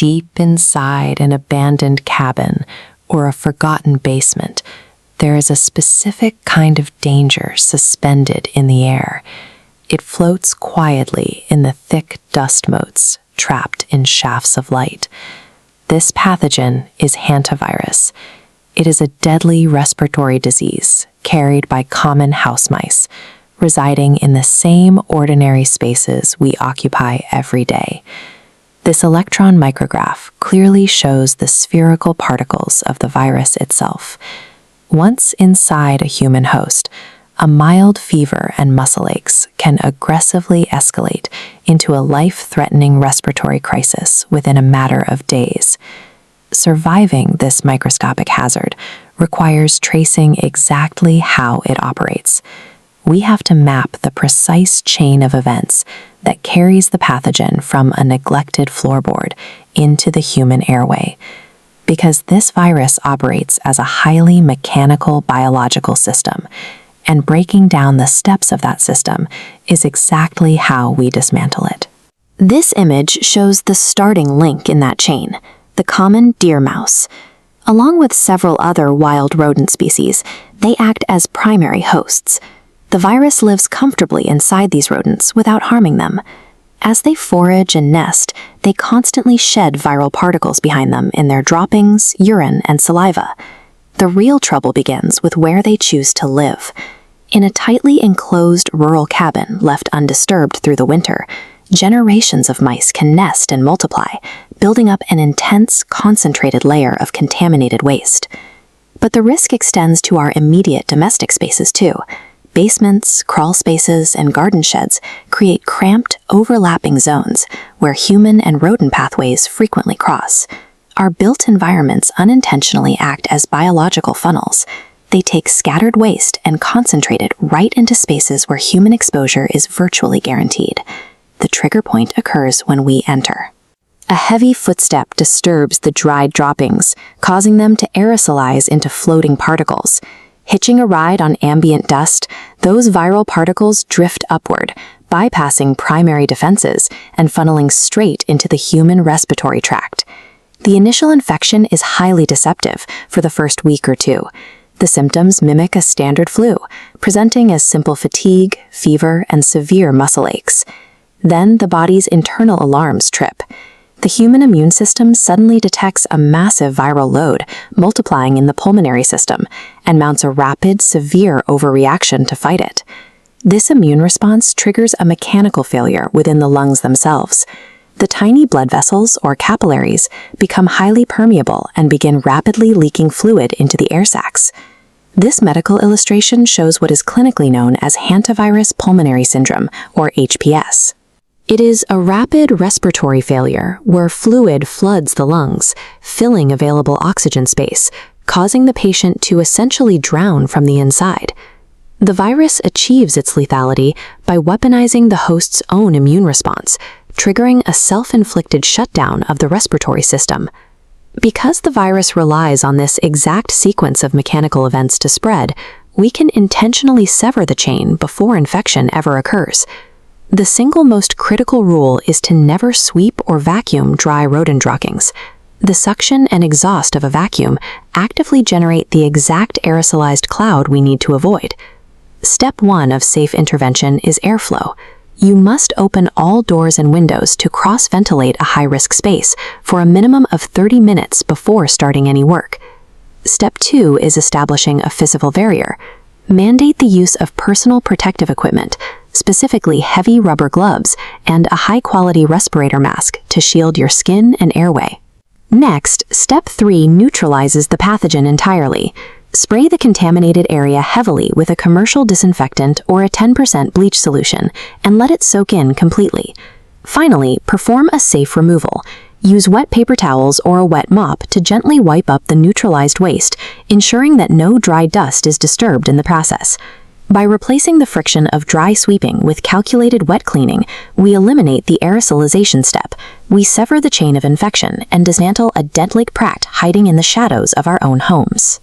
deep inside an abandoned cabin or a forgotten basement, there is a specific kind of danger suspended in the air. It floats quietly in the thick dust motes trapped in shafts of light. This pathogen is hantavirus. It is a deadly respiratory disease carried by common house mice, residing in the same ordinary spaces we occupy every day. This electron micrograph clearly shows the spherical particles of the virus itself. Once inside a human host, a mild fever and muscle aches can aggressively escalate into a life-threatening respiratory crisis within a matter of days. Surviving this microscopic hazard requires tracing exactly how it operates. We have to map the precise chain of events that carries the pathogen from a neglected floorboard into the human airway. Because this virus operates as a highly mechanical biological system, and breaking down the steps of that system is exactly how we dismantle it. This image shows the starting link in that chain, the common deer mouse. Along with several other wild rodent species, they act as primary hosts. The virus lives comfortably inside these rodents without harming them. As they forage and nest, they constantly shed viral particles behind them in their droppings, urine, and saliva. The real trouble begins with where they choose to live. In a tightly enclosed rural cabin left undisturbed through the winter, generations of mice can nest and multiply, building up an intense, concentrated layer of contaminated waste. But the risk extends to our immediate domestic spaces too. Basements, crawl spaces, and garden sheds create cramped, overlapping zones where human and rodent pathways frequently cross. Our built environments unintentionally act as biological funnels. They take scattered waste and concentrate it right into spaces where human exposure is virtually guaranteed. The trigger point occurs when we enter. A heavy footstep disturbs the dried droppings, causing them to aerosolize into floating particles. Hitching a ride on ambient dust, those viral particles drift upward, bypassing primary defenses and funneling straight into the human respiratory tract. The initial infection is highly deceptive for the first week or two. The symptoms mimic a standard flu, presenting as simple fatigue, fever, and severe muscle aches. Then the body's internal alarms trip. The human immune system suddenly detects a massive viral load multiplying in the pulmonary system and mounts a rapid, severe overreaction to fight it. This immune response triggers a mechanical failure within the lungs themselves. The tiny blood vessels, or capillaries, become highly permeable and begin rapidly leaking fluid into the air sacs. This medical illustration shows what is clinically known as Hantavirus pulmonary syndrome, or HPS. It is a rapid respiratory failure where fluid floods the lungs, filling available oxygen space, causing the patient to essentially drown from the inside. The virus achieves its lethality by weaponizing the host's own immune response, triggering a self-inflicted shutdown of the respiratory system. Because the virus relies on this exact sequence of mechanical events to spread, we can intentionally sever the chain before infection ever occurs. The single most critical rule is to never sweep or vacuum dry rodent droppings. The suction and exhaust of a vacuum actively generate the exact aerosolized cloud we need to avoid. Step 1 of safe intervention is airflow. You must open all doors and windows to cross-ventilate a high-risk space for a minimum of 30 minutes before starting any work. Step 2 is establishing a physical barrier. Mandate the use of personal protective equipment, specifically heavy rubber gloves and a high-quality respirator mask to shield your skin and airway. Next, Step 3 neutralizes the pathogen entirely. Spray the contaminated area heavily with a commercial disinfectant or a 10% bleach solution and let it soak in completely. Finally, perform a safe removal. Use wet paper towels or a wet mop to gently wipe up the neutralized waste, ensuring that no dry dust is disturbed in the process. By replacing the friction of dry sweeping with calculated wet cleaning, we eliminate the aerosolization step. We sever the chain of infection and dismantle a deadly prat hiding in the shadows of our own homes.